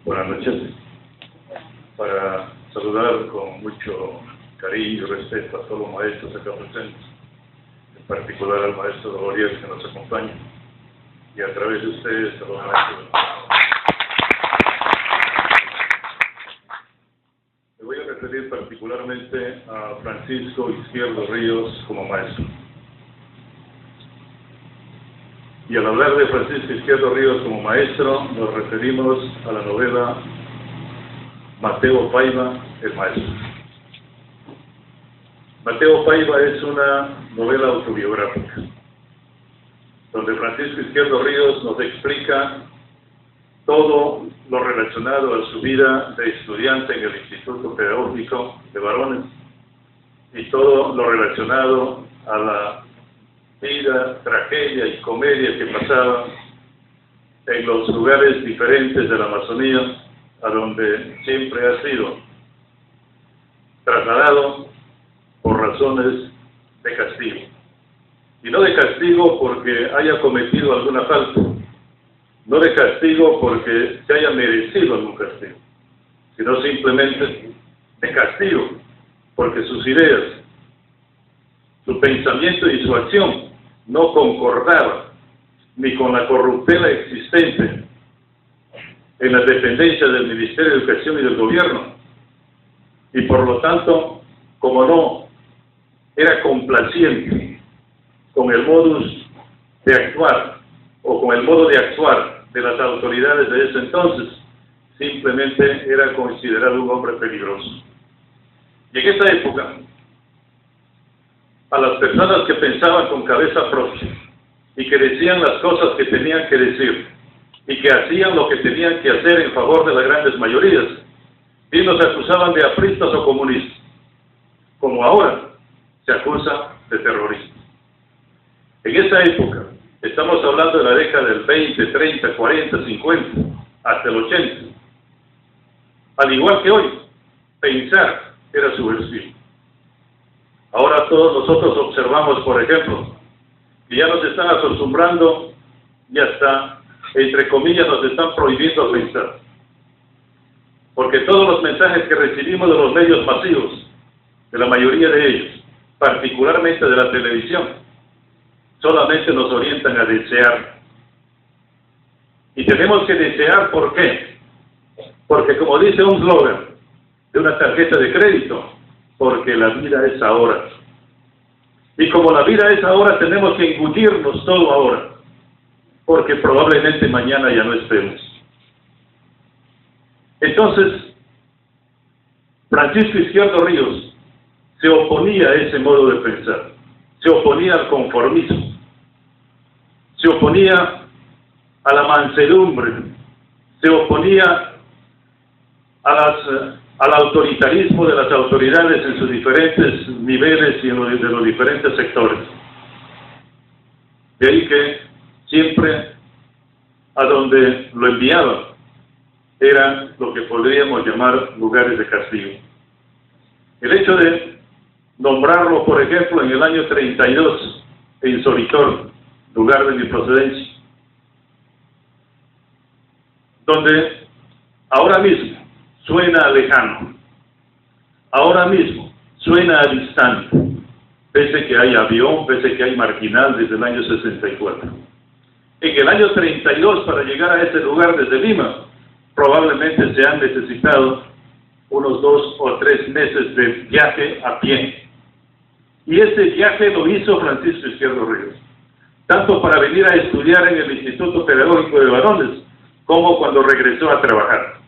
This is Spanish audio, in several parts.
Buenas noches. Para saludar con mucho cariño y respeto a todos los maestros acá presentes, en particular al maestro Dolores que nos acompaña, y a través de ustedes a los maestros. Me voy a referir particularmente a Francisco Izquierdo Ríos como maestro. Y al hablar de Francisco Izquierdo Ríos como maestro, nos referimos a la novela Mateo Paiva, el maestro. Mateo Paiva es una novela autobiográfica, donde Francisco Izquierdo Ríos nos explica todo lo relacionado a su vida de estudiante en el Instituto Pedagógico de Varones y todo lo relacionado a la vida, tragedia y comedia que pasaba en los lugares diferentes de la Amazonía, a donde siempre ha sido trasladado por razones de castigo. Y no de castigo porque haya cometido alguna falta, no de castigo porque se haya merecido algún castigo, sino simplemente de castigo porque sus ideas, su pensamiento y su acción no concordaban ni con la corruptela existente en las dependencias del Ministerio de Educación y del Gobierno, y por lo tanto, como no era complaciente con el modus de actuar o con el modo de actuar de las autoridades de ese entonces, simplemente era considerado un hombre peligroso. Y en esa época, a las personas que pensaban con cabeza propia y que decían las cosas que tenían que decir y que hacían lo que tenían que hacer en favor de las grandes mayorías, y los acusaban de apristas o comunistas, como ahora se acusa de terroristas. En esa época, estamos hablando de la década del 20, 30, 40, 50, hasta el 80. Al igual que hoy, pensar era subversivo. Ahora todos nosotros observamos, por ejemplo, que ya nos están acostumbrando y hasta, entre comillas, nos están prohibiendo pensar. Porque todos los mensajes que recibimos de los medios masivos, de la mayoría de ellos, particularmente de la televisión, solamente nos orientan a desear. Y tenemos que desear, ¿por qué? Porque como dice un slogan de una tarjeta de crédito, porque la vida es ahora. Y como la vida es ahora, tenemos que engultirnos todo ahora, porque probablemente mañana ya no estemos. Entonces, Francisco Izquierdo Ríos se oponía a ese modo de pensar, se oponía al conformismo, se oponía a la mansedumbre, se oponía al autoritarismo de las autoridades en sus diferentes niveles y de los diferentes sectores. De ahí que siempre a donde lo enviaban eran lo que podríamos llamar lugares de castigo. El hecho de nombrarlo, por ejemplo, en el año 32 en Soritor, lugar de mi procedencia, donde ahora mismo suena lejano, ahora mismo suena distante, pese que hay avión, pese que hay marginal desde el año 64. En el año 32, para llegar a ese lugar desde Lima, probablemente se han necesitado unos 2 o 3 meses de viaje a pie. Y ese viaje lo hizo Francisco Izquierdo Ríos, tanto para venir a estudiar en el Instituto Pedagógico de Varones, como cuando regresó a trabajar.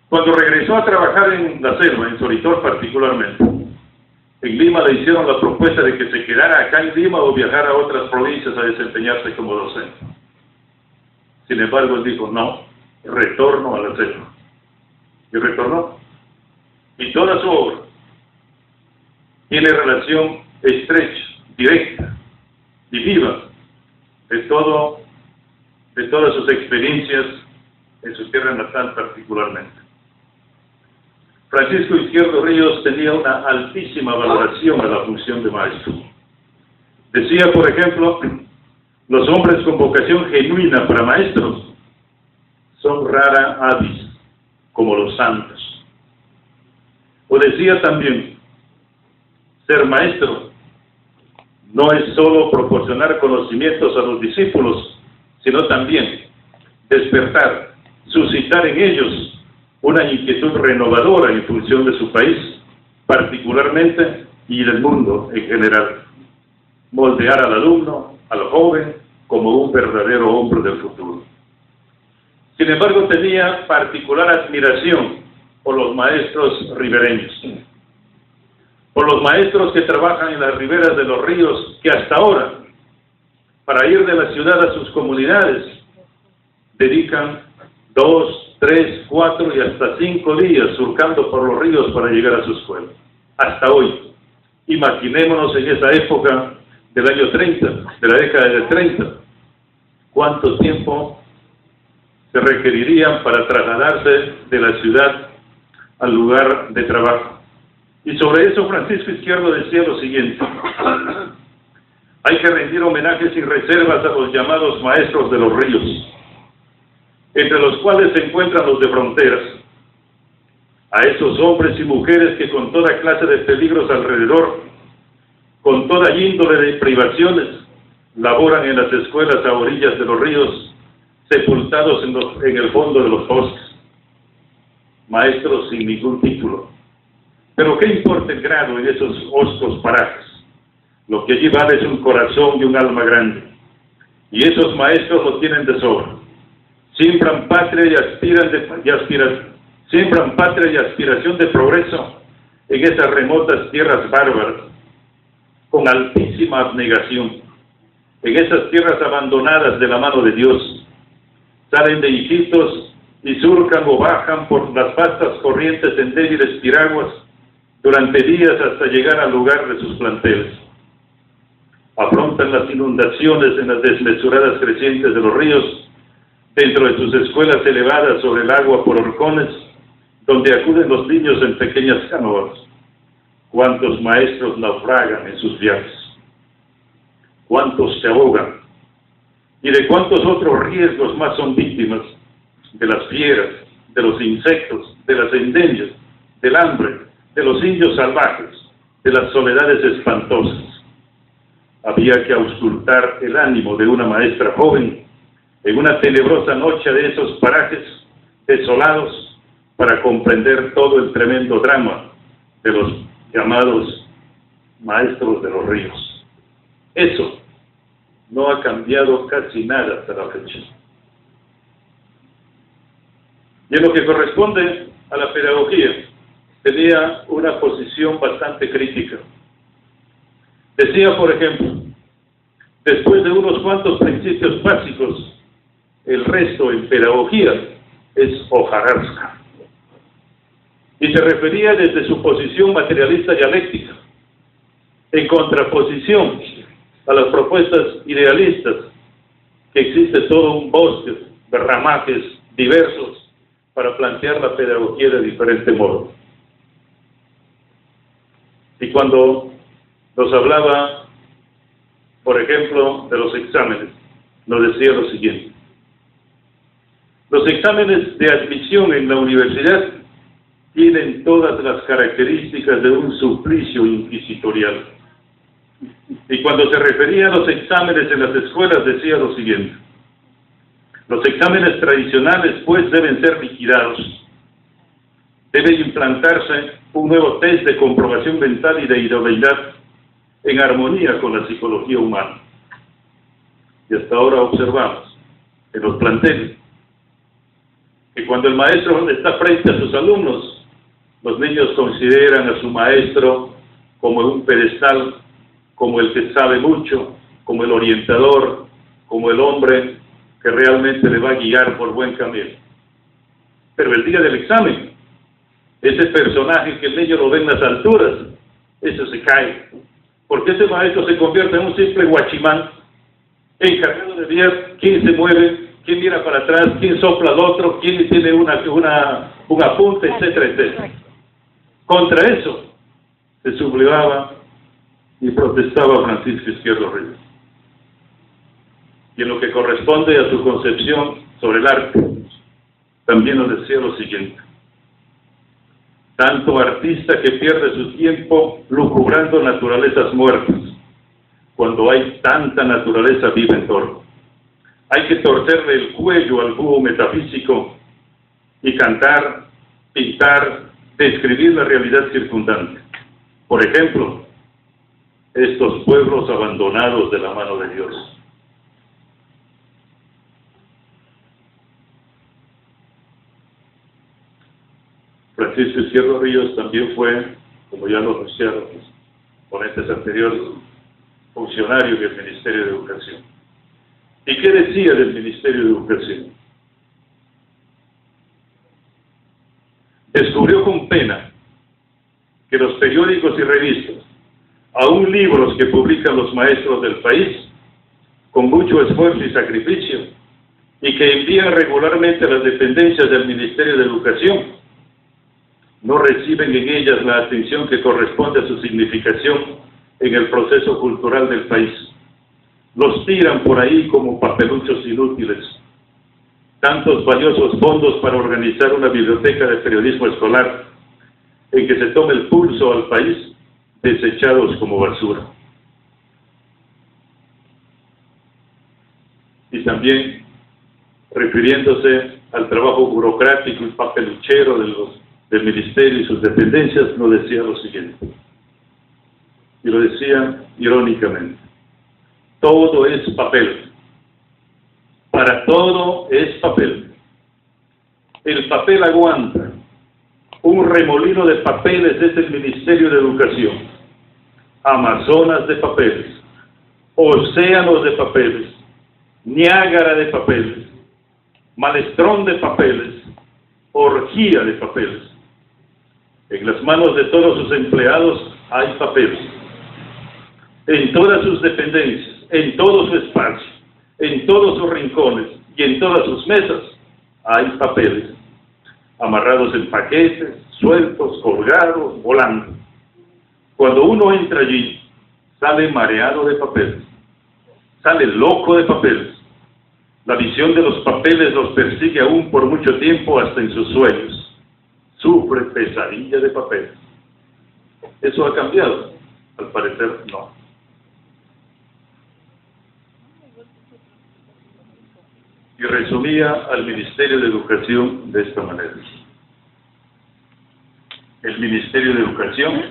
Cuando regresó a trabajar en la selva, en Soritor particularmente, en Lima le hicieron la propuesta de que se quedara acá en Lima o viajara a otras provincias a desempeñarse como docente. Sin embargo, él dijo, no, retorno a la selva. Y retornó. Y toda su obra tiene relación estrecha, directa y viva de todas sus experiencias en su tierra natal particularmente. Francisco Izquierdo Ríos tenía una altísima valoración a la función de maestro. Decía, por ejemplo, los hombres con vocación genuina para maestros son rara avis, como los santos. O decía también, ser maestro no es solo proporcionar conocimientos a los discípulos, sino también despertar, suscitar en ellos una inquietud renovadora en función de su país, particularmente, y del mundo en general. Moldear al alumno, al joven, como un verdadero hombre del futuro. Sin embargo, tenía particular admiración por los maestros ribereños, por los maestros que trabajan en las riberas de los ríos, que hasta ahora, para ir de la ciudad a sus comunidades, dedican 2, 3, 4 y hasta 5 días surcando por los ríos para llegar a su escuela. Hasta hoy. Imaginémonos en esa época del año 30, de la década del 30, cuánto tiempo se requerirían para trasladarse de la ciudad al lugar de trabajo. Y sobre eso Francisco Izquierdo decía lo siguiente: hay que rendir homenajes sin reservas a los llamados maestros de los ríos, entre los cuales se encuentran los de fronteras, a esos hombres y mujeres que con toda clase de peligros alrededor, con toda índole de privaciones, laboran en las escuelas a orillas de los ríos, sepultados en el fondo de los bosques, maestros sin ningún título. Pero ¿qué importa el grado en esos hostos parajes? Lo que allí vale es un corazón y un alma grande, y esos maestros lo tienen de sobra. Siembran patria siembran patria y aspiración de progreso en esas remotas tierras bárbaras, con altísima abnegación, en esas tierras abandonadas de la mano de Dios. Salen de Iquitos y surcan o bajan por las vastas corrientes en débiles piraguas durante días hasta llegar al lugar de sus planteles. Afrontan las inundaciones en las desmesuradas crecientes de los ríos, dentro de sus escuelas elevadas sobre el agua por horcones, donde acuden los niños en pequeñas canoas. ¿Cuántos maestros naufragan en sus viajes? ¿Cuántos se ahogan? ¿Y de cuántos otros riesgos más son víctimas? De las fieras, de los insectos, de las endemias, del hambre, de los indios salvajes, de las soledades espantosas. Había que auscultar el ánimo de una maestra joven en una tenebrosa noche de esos parajes desolados para comprender todo el tremendo drama de los llamados maestros de los ríos. Eso no ha cambiado casi nada hasta la fecha. Y en lo que corresponde a la pedagogía, tenía una posición bastante crítica. Decía, por ejemplo, después de unos cuantos principios básicos, el resto en pedagogía es hojarasca. Y se refería desde su posición materialista dialéctica, en contraposición a las propuestas idealistas, que existe todo un bosque de ramajes diversos para plantear la pedagogía de diferente modo. Y cuando nos hablaba, por ejemplo, de los exámenes, nos decía lo siguiente: los exámenes de admisión en la universidad tienen todas las características de un suplicio inquisitorial. Y cuando se refería a los exámenes en las escuelas decía lo siguiente: los exámenes tradicionales pues deben ser liquidados. Debe implantarse un nuevo test de comprobación mental y de idoneidad en armonía con la psicología humana. Y hasta ahora observamos en los planteles que cuando el maestro está frente a sus alumnos, los niños consideran a su maestro como un pedestal, como el que sabe mucho, como el orientador, como el hombre que realmente le va a guiar por buen camino. Pero el día del examen, ese personaje que el niño lo ve en las alturas, eso se cae, porque ese maestro se convierte en un simple guachimán, encargado de ver quién se mueve, quién mira para atrás, quién sopla al otro, quién tiene un apunte, etcétera, etcétera. Contra eso se sublevaba y protestaba Francisco Izquierdo Ríos. Y en lo que corresponde a su concepción sobre el arte, también nos decía lo siguiente: tanto artista que pierde su tiempo lucubrando naturalezas muertas, cuando hay tanta naturaleza viva en torno. Hay que torcerle el cuello al búho metafísico y cantar, pintar, describir la realidad circundante. Por ejemplo, estos pueblos abandonados de la mano de Dios. Francisco Izquierdo Ríos también fue, como ya lo anunciaron los ponentes anteriores, funcionario del Ministerio de Educación. ¿Y qué decía del Ministerio de Educación? Descubrió con pena que los periódicos y revistas, aún libros que publican los maestros del país, con mucho esfuerzo y sacrificio, y que envían regularmente a las dependencias del Ministerio de Educación, no reciben en ellas la atención que corresponde a su significación en el proceso cultural del país. Los tiran por ahí como papeluchos inútiles. Tantos valiosos fondos para organizar una biblioteca de periodismo escolar en que se tome el pulso al país, desechados como basura. Y también, refiriéndose al trabajo burocrático y papeluchero del Ministerio y sus dependencias, nos decía lo siguiente, y lo decía irónicamente: todo es papel, para todo es papel. El papel aguanta, un remolino de papeles es el Ministerio de Educación, Amazonas de papeles, océanos de papeles, Niágara de papeles, Maelström de papeles, orgía de papeles. En las manos de todos sus empleados hay papeles. En todas sus dependencias, en todo su espacio, en todos sus rincones y en todas sus mesas hay papeles, amarrados en paquetes, sueltos, colgados, volando. Cuando uno entra allí, sale mareado de papeles, sale loco de papeles. La visión de los papeles los persigue aún por mucho tiempo hasta en sus sueños. Sufre pesadilla de papeles. ¿Eso ha cambiado? Al parecer no. Y resumía al Ministerio de Educación de esta manera: el Ministerio de Educación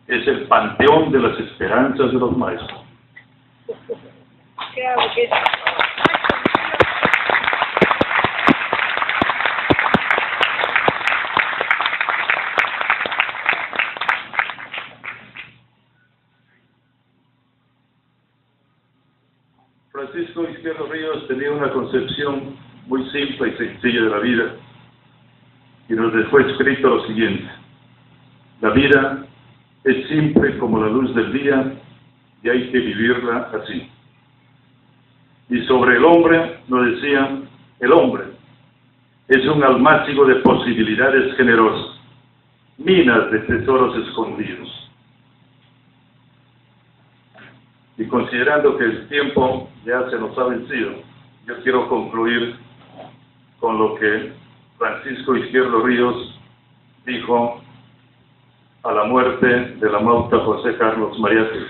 es el panteón de las esperanzas de los maestros. Francisco Izquierdo Ríos tenía una concepción muy simple y sencilla de la vida, y nos dejó escrito lo siguiente: la vida es simple como la luz del día y hay que vivirla así. Y sobre el hombre nos decía: el hombre es un almácigo de posibilidades generosas, minas de tesoros escondidos. Y considerando que el tiempo ya se nos ha vencido, yo quiero concluir con lo que Francisco Izquierdo Ríos dijo a la muerte de la mauta José Carlos Mariátegui.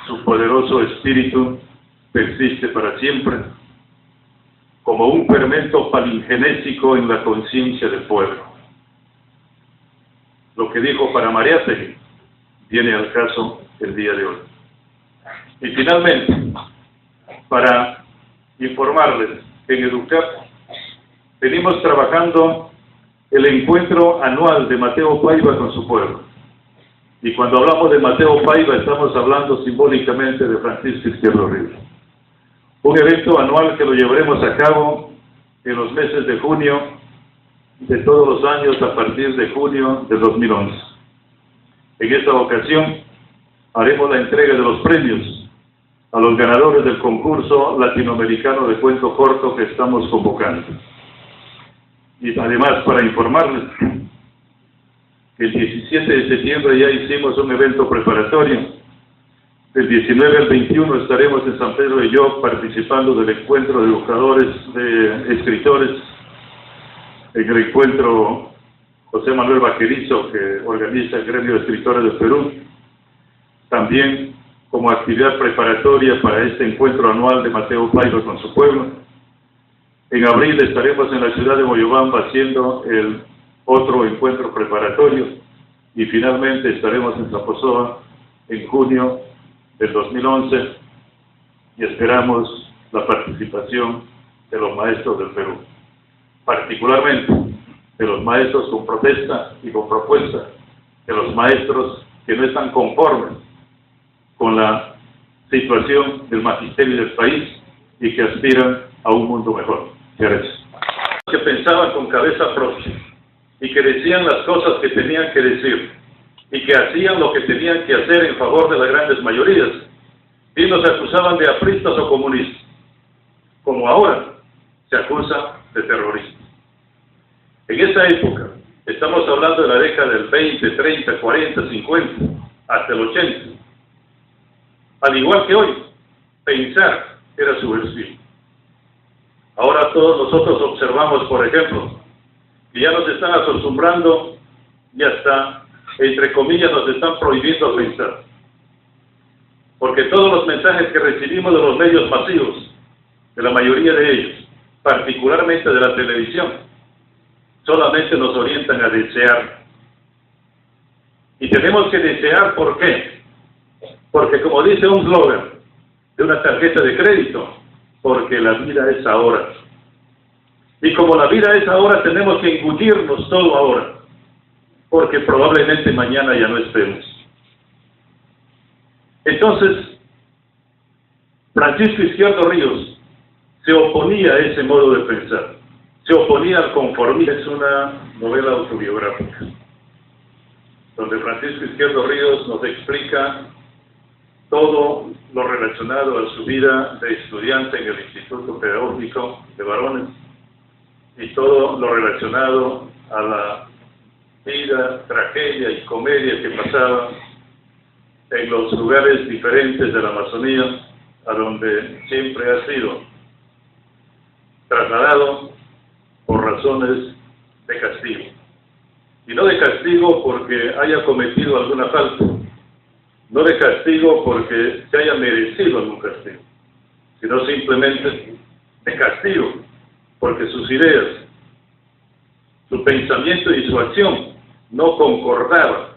Su poderoso espíritu persiste para siempre como un fermento palingenésico en la conciencia del pueblo. Lo que dijo para Mariátegui viene al caso el día de hoy. Y finalmente, para informarles que en EDUCAP venimos trabajando el encuentro anual de Mateo Paiva con su pueblo. Y cuando hablamos de Mateo Paiva estamos hablando simbólicamente de Francisco Izquierdo Ríos. Un evento anual que lo llevaremos a cabo en los meses de junio de todos los años a partir de junio de 2011. En esta ocasión haremos la entrega de los premios a los ganadores del concurso latinoamericano de cuento corto que estamos convocando. Y además, para informarles que el 17 de septiembre ya hicimos un evento preparatorio Del 19 al 21 estaremos en San Pedro de Lloc participando del encuentro de educadores, de escritores, en el encuentro José Manuel Vaquerizo, que organiza el Gremio de Escritores del Perú. También como actividad preparatoria para este encuentro anual de Mateo Paiva con su pueblo. En abril estaremos en la ciudad de Moyobamba haciendo el otro encuentro preparatorio y finalmente estaremos en Zaposoa en junio del 2011 y esperamos la participación de los maestros del Perú, particularmente de los maestros con protesta y con propuesta, de los maestros que no están conformes con la situación del magisterio del país y que aspiran a un mundo mejor. Gracias. Que pensaban con cabeza propia y que decían las cosas que tenían que decir y que hacían lo que tenían que hacer en favor de las grandes mayorías y nos acusaban de apristas o comunistas, como ahora se acusa de terroristas. En esa época, estamos hablando de la década del 20, 30, 40, 50, hasta el 80. Al igual que hoy, pensar era subversivo. Ahora todos nosotros observamos, por ejemplo, que ya nos están acostumbrando y hasta, entre comillas, nos están prohibiendo pensar. Porque todos los mensajes que recibimos de los medios masivos, de la mayoría de ellos, particularmente de la televisión, solamente nos orientan a desear. Y tenemos que desear, ¿por qué? Porque como dice un slogan de una tarjeta de crédito, porque la vida es ahora. Y como la vida es ahora, tenemos que engullirnos todo ahora, porque probablemente mañana ya no estemos. Entonces, Francisco Izquierdo Ríos se oponía a ese modo de pensar, se oponía al conformismo. Es una novela autobiográfica, donde Francisco Izquierdo Ríos nos explica todo lo relacionado a su vida de estudiante en el Instituto Pedagógico de Varones y todo lo relacionado a la vida, tragedia y comedia que pasaba en los lugares diferentes de la Amazonía, a donde siempre ha sido trasladado por razones de castigo. Y no de castigo porque haya cometido alguna falta, no de castigo porque se haya merecido algún castigo, sino simplemente de castigo porque sus ideas, su pensamiento y su acción no concordaban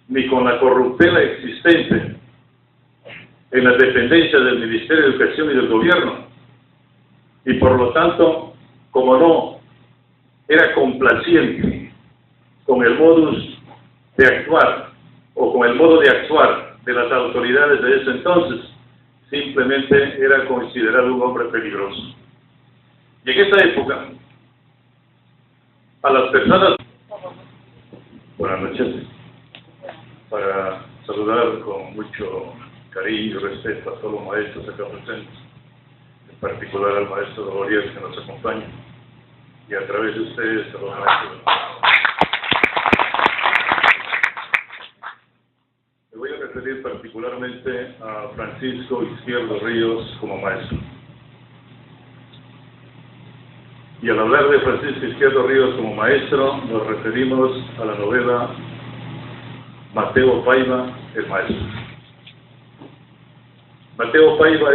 ni con la corruptela existente en las dependencias del Ministerio de Educación y del Gobierno, y por lo tanto, como no era complaciente con el modus de actuar o con el modo de actuar de las autoridades de ese entonces, simplemente era considerado un hombre peligroso. Y en esa época, a las personas... Buenas noches. Para saludar con mucho cariño y respeto a todos los maestros acá presentes, en particular al maestro Dolores que nos acompaña, y a través de ustedes a los maestros. Me voy a referir particularmente a Francisco Izquierdo Ríos como maestro. Y al hablar de Francisco Izquierdo Ríos como maestro, nos referimos a la novela Mateo Paiva, el maestro. Mateo Paiva